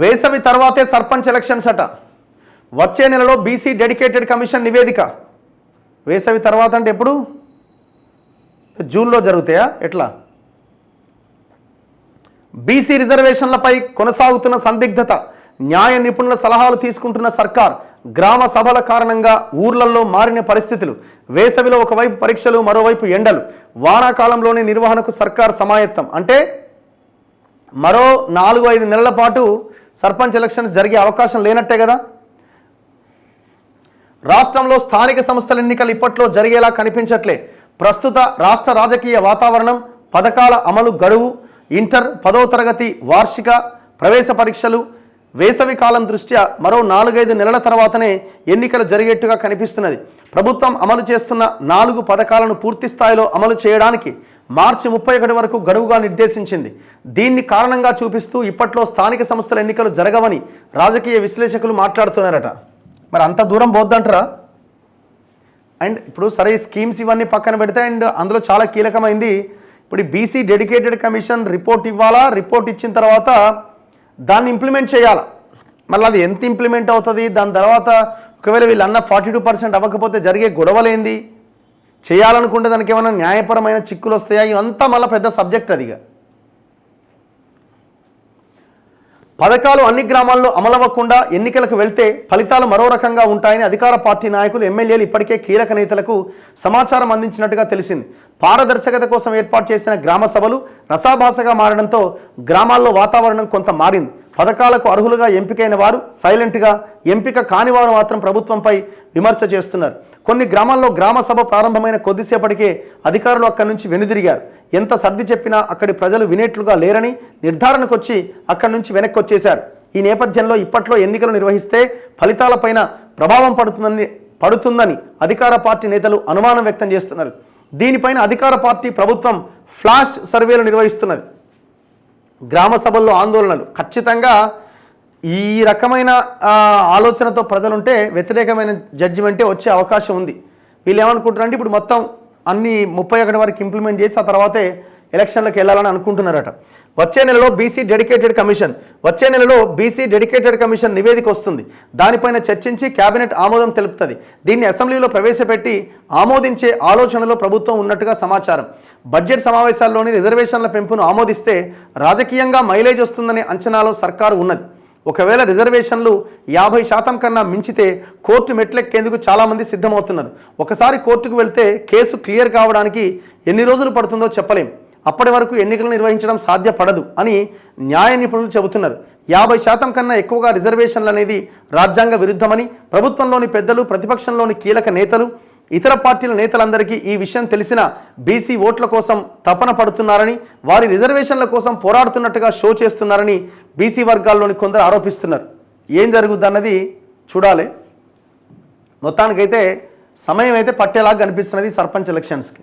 వేసవి తర్వాతే సర్పంచ్ ఎలక్షన్స్ అట. వచ్చే నెలలో బీసీ డెడికేటెడ్ కమిషన్ నివేదిక. వేసవి తర్వాత అంటే ఎప్పుడు? జూన్లో జరుగుతాయా ఎట్లా? బీసీ రిజర్వేషన్లపై కొనసాగుతున్న సందిగ్ధత, న్యాయ నిపుణుల సలహాలు తీసుకుంటున్న సర్కార్, గ్రామ సభల కారణంగా ఊర్లలో మారిన పరిస్థితులు, వేసవిలో ఒకవైపు పరీక్షలు మరోవైపు ఎండలు, వానాకాలంలోని నిర్వహణకు సర్కార్ సమాయత్తం. అంటే మరో 4-5 నెలల పాటు సర్పంచ్ ఎలక్షన్స్ జరిగే అవకాశం లేనట్టే కదా. రాష్ట్రంలో స్థానిక సంస్థల ఎన్నికలు ఇప్పట్లో జరిగేలా కనిపించట్లే. ప్రస్తుత రాష్ట్ర రాజకీయ వాతావరణం, పథకాల అమలు గడువు, ఇంటర్ 10వ తరగతి వార్షిక ప్రవేశ పరీక్షలు, వేసవి కాలం దృష్ట్యా మరో 4-5 నెలల తర్వాతనే ఎన్నికలు జరిగేట్టుగా కనిపిస్తున్నది. ప్రభుత్వం అమలు చేస్తున్న 4 పథకాలను పూర్తి స్థాయిలో అమలు చేయడానికి మార్చి 31 వరకు గడువుగా నిర్దేశించింది. దీన్ని కారణంగా చూపిస్తూ ఇప్పట్లో స్థానిక సంస్థల ఎన్నికలు జరగవని రాజకీయ విశ్లేషకులు మాట్లాడుతున్నారట. మరి అంత దూరం పోద్దంటారా? అండ్ ఇప్పుడు సరే స్కీమ్స్ ఇవన్నీ పక్కన పెడితే అండ్ అందులో చాలా కీలకమైంది ఇప్పుడు బీసీ డెడికేటెడ్ కమిషన్ రిపోర్ట్ ఇవ్వాలా, రిపోర్ట్ ఇచ్చిన తర్వాత దాన్ని ఇంప్లిమెంట్ చేయాలా. మళ్ళీ అది ఎంత ఇంప్లిమెంట్ అవుతుంది, దాని తర్వాత ఒకవేళ వీళ్ళు అన్న 42% అవ్వకపోతే జరిగే గొడవలేంది, చేయాలనుకుంటే దానికి ఏమైనా న్యాయపరమైన చిక్కులు వస్తాయా, ఇవంతా మళ్ళీ పెద్ద సబ్జెక్ట్. అదిగా పథకాలు అన్ని గ్రామాల్లో అమలవ్వకుండా ఎన్నికలకు వెళ్తే ఫలితాలు మరో రకంగా ఉంటాయని అధికార పార్టీ నాయకులు, ఎమ్మెల్యేలు ఇప్పటికే కీలక నేతలకు సమాచారం అందించినట్టుగా తెలిసింది. పారదర్శకత కోసం ఏర్పాటు చేసిన గ్రామ సభలు రసాభాసగా మారడంతో గ్రామాల్లో వాతావరణం కొంత మారింది. పథకాలకు అర్హులుగా ఎంపికైన వారు సైలెంట్గా, ఎంపిక కాని వారు మాత్రం ప్రభుత్వంపై విమర్శ చేస్తున్నారు. కొన్ని గ్రామాల్లో గ్రామ సభ ప్రారంభమైన కొద్దిసేపటికే అధికారులు అక్కడి నుంచి వెనుదిరిగారు. ఎంత సర్ది చెప్పినా అక్కడి ప్రజలు వినేట్లుగా లేరని నిర్ధారణకు వచ్చి అక్కడి నుంచి వెనక్కి వచ్చేశారు. ఈ నేపథ్యంలో ఇప్పట్లో ఎన్నికలు నిర్వహిస్తే ఫలితాలపైన ప్రభావం పడుతుందని అధికార పార్టీ నేతలు అనుమానం వ్యక్తం చేస్తున్నారు. దీనిపైన అధికార పార్టీ ప్రభుత్వం ఫ్లాష్ సర్వేలు నిర్వహిస్తున్నది. గ్రామ సభల్లో ఆందోళనలు ఖచ్చితంగా ఈ రకమైన ఆలోచనతో ప్రజలుంటే వ్యతిరేకమైన జడ్జిమెంటే వచ్చే అవకాశం ఉంది. వీళ్ళు ఏమనుకుంటారంటే ఇప్పుడు మొత్తం అన్ని 31 వరకు ఇంప్లిమెంట్ చేసి ఆ తర్వాతే ఎలక్షన్లకు వెళ్ళాలని అనుకుంటున్నారట. వచ్చే నెలలో బీసీ డెడికేటెడ్ కమిషన్ నివేదిక వస్తుంది. దానిపైన చర్చించి కేబినెట్ ఆమోదం తెలుపుతుంది. దీన్ని అసెంబ్లీలో ప్రవేశపెట్టి ఆమోదించే ఆలోచనలో ప్రభుత్వం ఉన్నట్టుగా సమాచారం. బడ్జెట్ సమావేశాల్లోని రిజర్వేషన్ల పెంపును ఆమోదిస్తే రాజకీయంగా మైలేజ్ వస్తుందనే అంచనాలో సర్కారు ఉన్నది. ఒకవేళ రిజర్వేషన్లు 50% కన్నా మించితే కోర్టు మెట్లెక్కేందుకు చాలామంది సిద్ధమవుతున్నారు. ఒకసారి కోర్టుకు వెళ్తే కేసు క్లియర్ కావడానికి ఎన్ని రోజులు పడుతుందో చెప్పలేం. అప్పటి వరకు ఎన్నికలు నిర్వహించడం సాధ్యపడదు అని న్యాయ నిపుణులు చెబుతున్నారు. 50% కన్నా ఎక్కువగా రిజర్వేషన్లు అనేది రాజ్యాంగ విరుద్ధమని ప్రభుత్వంలోని పెద్దలు, ప్రతిపక్షంలోని కీలక నేతలు, ఇతర పార్టీల నేతలందరికీ ఈ విషయం తెలిసిన బీసీ ఓట్ల కోసం తపన పడుతున్నారని, వారి రిజర్వేషన్ల కోసం పోరాడుతున్నట్టుగా షో చేస్తున్నారని బీసీ వర్గాల్లోని కొందరు ఆరోపిస్తున్నారు. ఏం జరుగుద్దన్నది చూడాలి. మొత్తానికైతే సమయం అయితే పట్టేలాగా కనిపిస్తున్నది సర్పంచ్ ఎలక్షన్స్కి.